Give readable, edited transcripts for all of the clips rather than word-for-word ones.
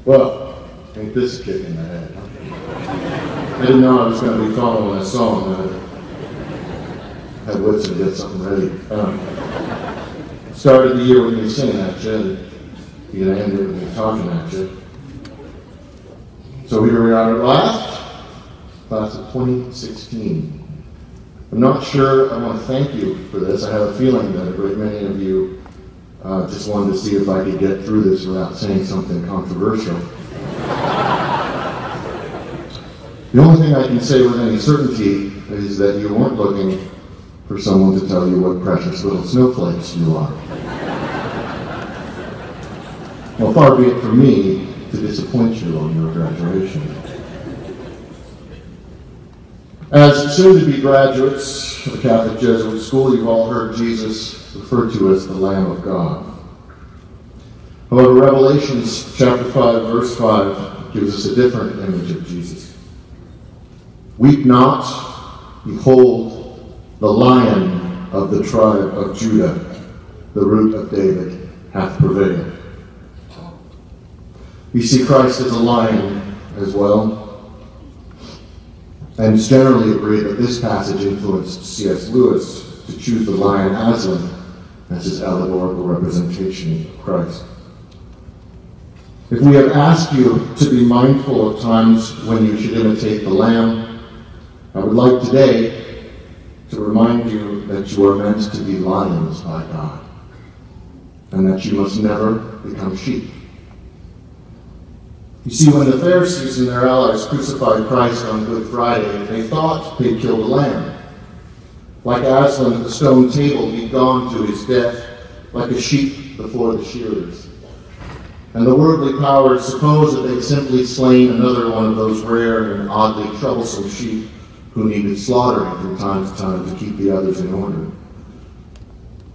Well, ain't this a kick in the head, huh? I didn't know I was going to be following that song. I had wits to get something ready. Started the year with me singing at you. You're going to end it with me talking at you. So here we are at last, class of 2016. I'm not sure I want to thank you for this. I have a feeling that a great many of you just wanted to see if I could get through this without saying something controversial. The only thing I can say with any certainty is that you weren't looking for someone to tell you what precious little snowflakes you are. Well, far be it from me to disappoint you on your graduation. As soon-to-be graduates of a Catholic Jesuit school, you've all heard Jesus referred to as the Lamb of God. However, Revelations chapter 5, verse 5 gives us a different image of Jesus. Weep not, behold, the Lion of the tribe of Judah, the Root of David, hath prevailed. We see Christ as a lion as well. And it's generally agreed that this passage influenced C.S. Lewis to choose the lion Aslan as his allegorical representation of Christ. If we have asked you to be mindful of times when you should imitate the lamb, I would like today to remind you that you are meant to be lions by God, and that you must never become sheep. You see, when the Pharisees and their allies crucified Christ on Good Friday, they thought they'd killed a lamb. Like Aslan at the stone table, he'd gone to his death like a sheep before the shearers. And the worldly powers supposed that they'd simply slain another one of those rare and oddly troublesome sheep who needed slaughtering from time to time to keep the others in order.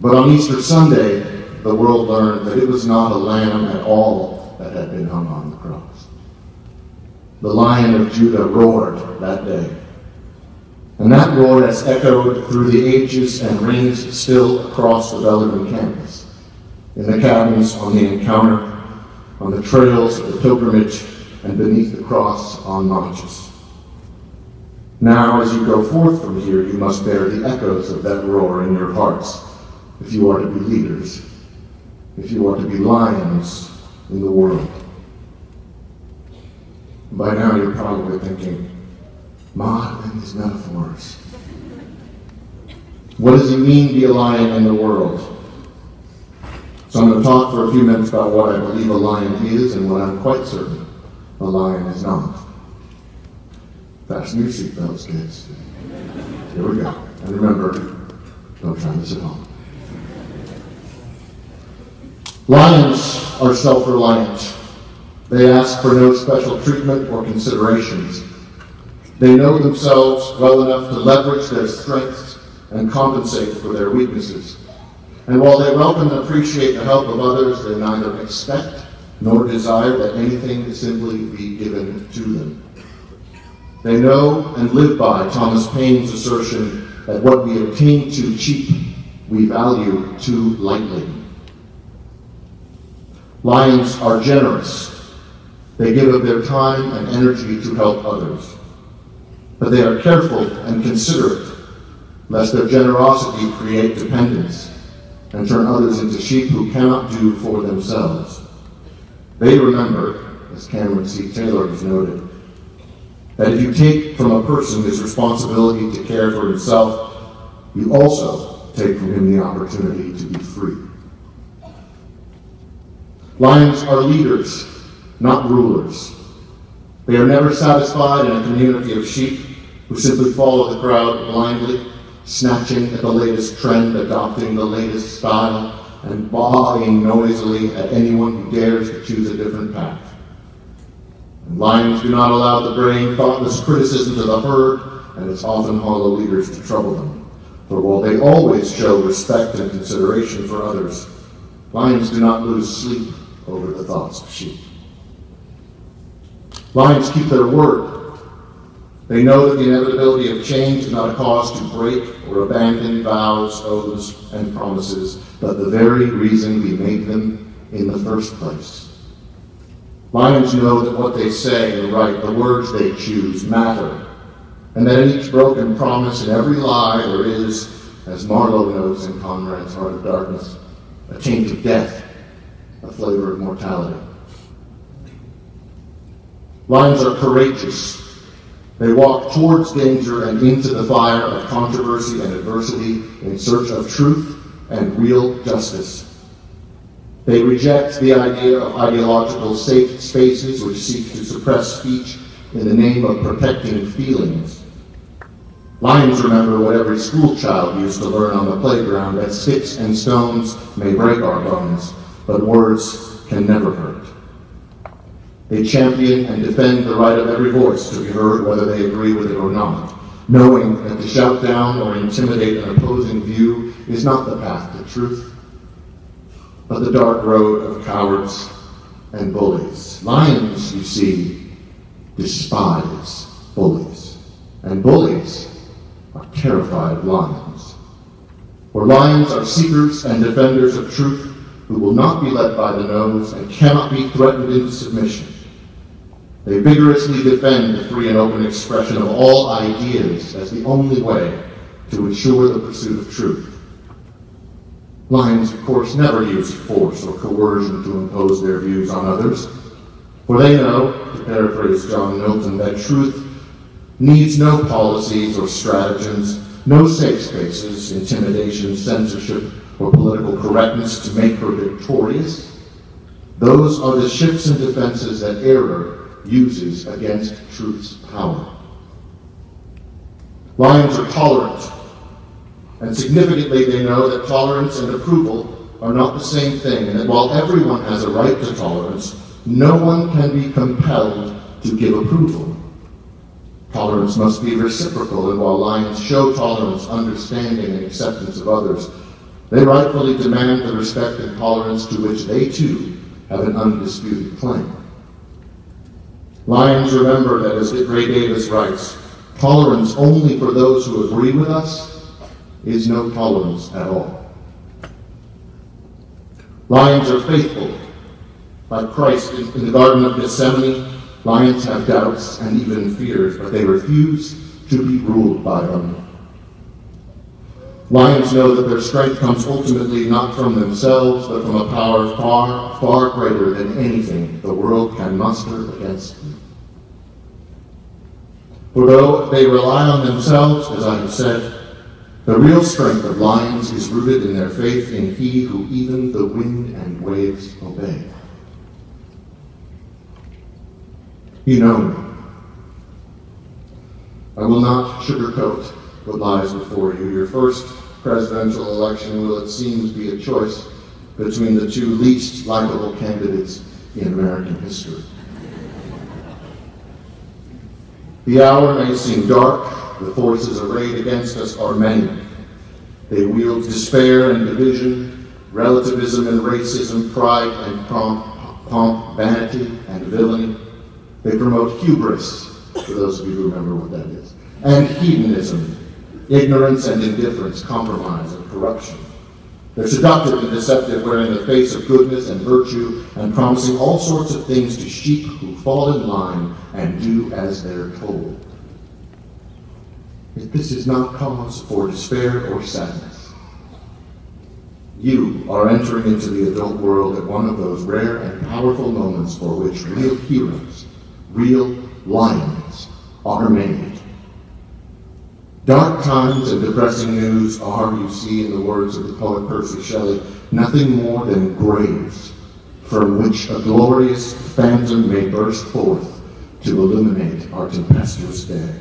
But on Easter Sunday, the world learned that it was not a lamb at all that had been hung on the cross. The Lion of Judah roared that day. And that roar has echoed through the ages and rings still across the Bellarmine campus, in the cabins on the encounter, on the trails of the pilgrimage, and beneath the cross on notches. Now, as you go forth from here, you must bear the echoes of that roar in your hearts, if you are to be leaders, if you are to be lions in the world. By now you're probably thinking, Maud and his metaphors. What does it mean to be a lion in the world? So I'm going to talk for a few minutes about what I believe a lion is and what I'm quite certain a lion is not. Fasten your seatbelts, kids. Here we go. And remember, don't try this at home. Lions are self-reliant. They ask for no special treatment or considerations. They know themselves well enough to leverage their strengths and compensate for their weaknesses. And while they welcome and appreciate the help of others, they neither expect nor desire that anything simply be given to them. They know and live by Thomas Paine's assertion that what we obtain too cheap, we value too lightly. Lions are generous. They give of their time and energy to help others. But they are careful and considerate, lest their generosity create dependence and turn others into sheep who cannot do for themselves. They remember, as Cameron C. Taylor has noted, that if you take from a person his responsibility to care for himself, you also take from him the opportunity to be free. Lions are leaders, not rulers. They are never satisfied in a community of sheep who simply follow the crowd blindly, snatching at the latest trend, adopting the latest style, and baaing noisily at anyone who dares to choose a different path. And lions do not allow the braying, thoughtless criticisms of the herd and its often hollow leaders to trouble them. For while they always show respect and consideration for others, lions do not lose sleep over the thoughts of sheep. Lions keep their word. They know that the inevitability of change is not a cause to break or abandon vows, oaths, and promises, but the very reason we made them in the first place. Lions know that what they say and write, the words they choose, matter, and that in each broken promise and every lie there is, as Marlowe knows in Conrad's Heart of Darkness, a taint of death, a flavor of mortality. Lions are courageous. They walk towards danger and into the fire of controversy and adversity in search of truth and real justice. They reject the idea of ideological safe spaces which seek to suppress speech in the name of protecting feelings. Lions remember what every school child used to learn on the playground, that sticks and stones may break our bones, but words can never hurt. They champion and defend the right of every voice to be heard, whether they agree with it or not, knowing that to shout down or intimidate an opposing view is not the path to truth, but the dark road of cowards and bullies. Lions, you see, despise bullies, and bullies are terrified of lions. For lions are seekers and defenders of truth who will not be led by the nose and cannot be threatened into submission. They vigorously defend the free and open expression of all ideas as the only way to ensure the pursuit of truth. Lions, of course, never use force or coercion to impose their views on others, for they know, to paraphrase John Milton, that truth needs no policies or stratagems, no safe spaces, intimidation, censorship, or political correctness to make her victorious. Those are the shifts and defenses that error uses against truth's power. Lions are tolerant, and significantly they know that tolerance and approval are not the same thing, and that while everyone has a right to tolerance, no one can be compelled to give approval. Tolerance must be reciprocal, and while lions show tolerance, understanding, and acceptance of others, they rightfully demand the respect and tolerance to which they too have an undisputed claim. Lions remember that, as Ray Davis writes, tolerance only for those who agree with us is no tolerance at all. Lions are faithful. Like Christ in the Garden of Gethsemane, lions have doubts and even fears, but they refuse to be ruled by them. Lions know that their strength comes ultimately not from themselves, but from a power far, far greater than anything the world can muster against them. For though they rely on themselves, as I have said, the real strength of lions is rooted in their faith in He who even the wind and waves obey. You know me. I will not sugarcoat what lies before you. Your first presidential election will, it seems, be a choice between the two least likable candidates in American history. The hour may seem dark. The forces arrayed against us are many. They wield despair and division, relativism and racism, pride and pomp, vanity and villainy. They promote hubris, for those of you who remember what that is, and hedonism, ignorance and indifference, compromise and corruption. They're seductive and deceptive, wearing the face of goodness and virtue and promising all sorts of things to sheep who fall in line and do as they're told. Yet this is not cause for despair or sadness. You are entering into the adult world at one of those rare and powerful moments for which real heroes, real lions, are made. Dark times and depressing news are, you see, in the words of the poet Percy Shelley, nothing more than graves from which a glorious phantom may burst forth to illuminate our tempestuous day.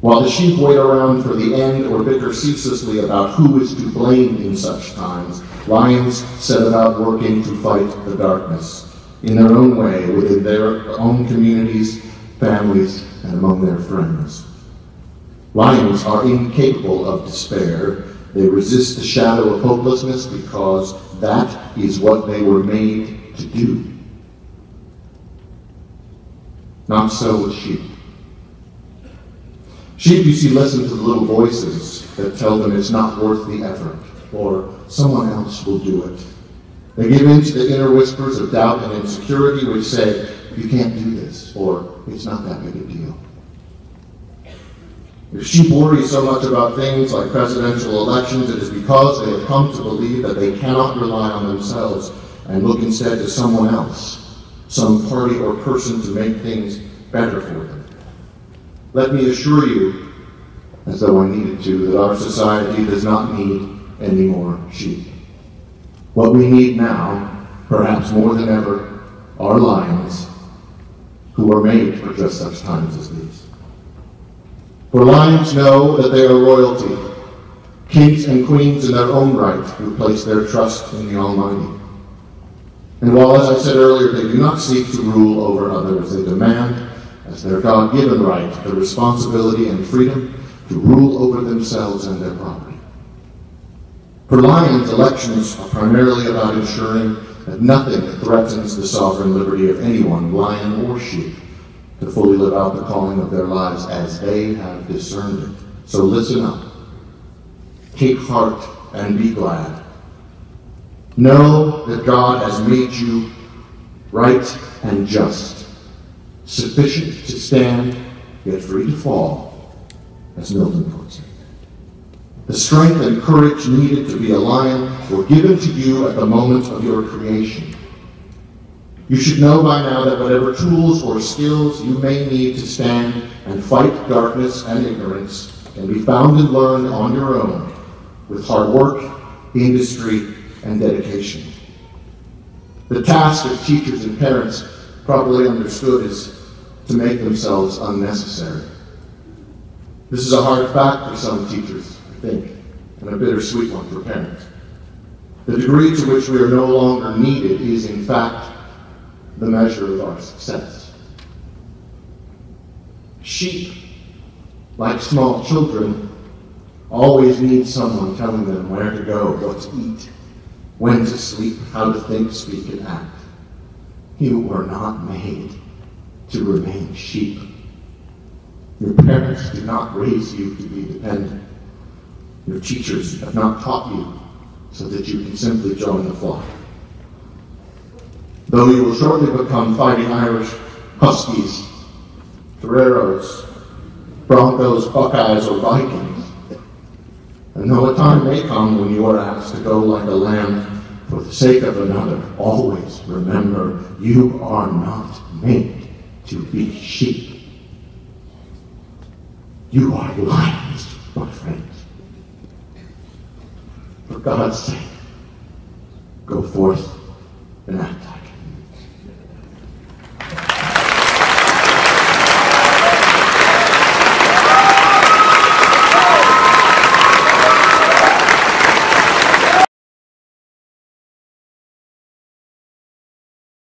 While the sheep wait around for the end or bicker ceaselessly about who is to blame in such times, lions set about working to fight the darkness in their own way, within their own communities, families, and among their friends. Lions are incapable of despair. They resist the shadow of hopelessness because that is what they were made to do. Not so with sheep. Sheep, you see, listen to the little voices that tell them it's not worth the effort, or someone else will do it. They give in to the inner whispers of doubt and insecurity which say, you can't do this, or it's not that big a deal. If sheep worry so much about things like presidential elections, it is because they have come to believe that they cannot rely on themselves and look instead to someone else, some party or person to make things better for them. Let me assure you, as though I needed to, that our society does not need any more sheep. What we need now, perhaps more than ever, are lions who are made for just such times as these. For lions know that they are royalty, kings and queens in their own right who place their trust in the Almighty. And while, as I said earlier, they do not seek to rule over others, they demand, as their God-given right, the responsibility and freedom to rule over themselves and their property. For lions, elections are primarily about ensuring that nothing threatens the sovereign liberty of anyone, lion or sheep, to fully live out the calling of their lives as they have discerned it. So listen up. Take heart and be glad. Know that God has made you right and just, sufficient to stand, yet free to fall, as Milton puts it. The strength and courage needed to be a lion were given to you at the moment of your creation. You should know by now that whatever tools or skills you may need to stand and fight darkness and ignorance can be found and learned on your own with hard work, industry, and dedication. The task of teachers and parents, properly understood, is to make themselves unnecessary. This is a hard fact for some teachers, I think, and a bittersweet one for parents. The degree to which we are no longer needed is, in fact, the measure of our success. Sheep, like small children, always need someone telling them where to go, what to eat, when to sleep, how to think, speak, and act. You were not made to remain sheep. Your parents did not raise you to be dependent. Your teachers have not taught you so that you can simply join the flock. Though you will shortly become fighting Irish, Huskies, Toreros, Broncos, Buckeyes, or Vikings, and though a time may come when you are asked to go like a lamb for the sake of another, always remember you are not made to be sheep. You are lions, my friends. For God's sake, go forth and act.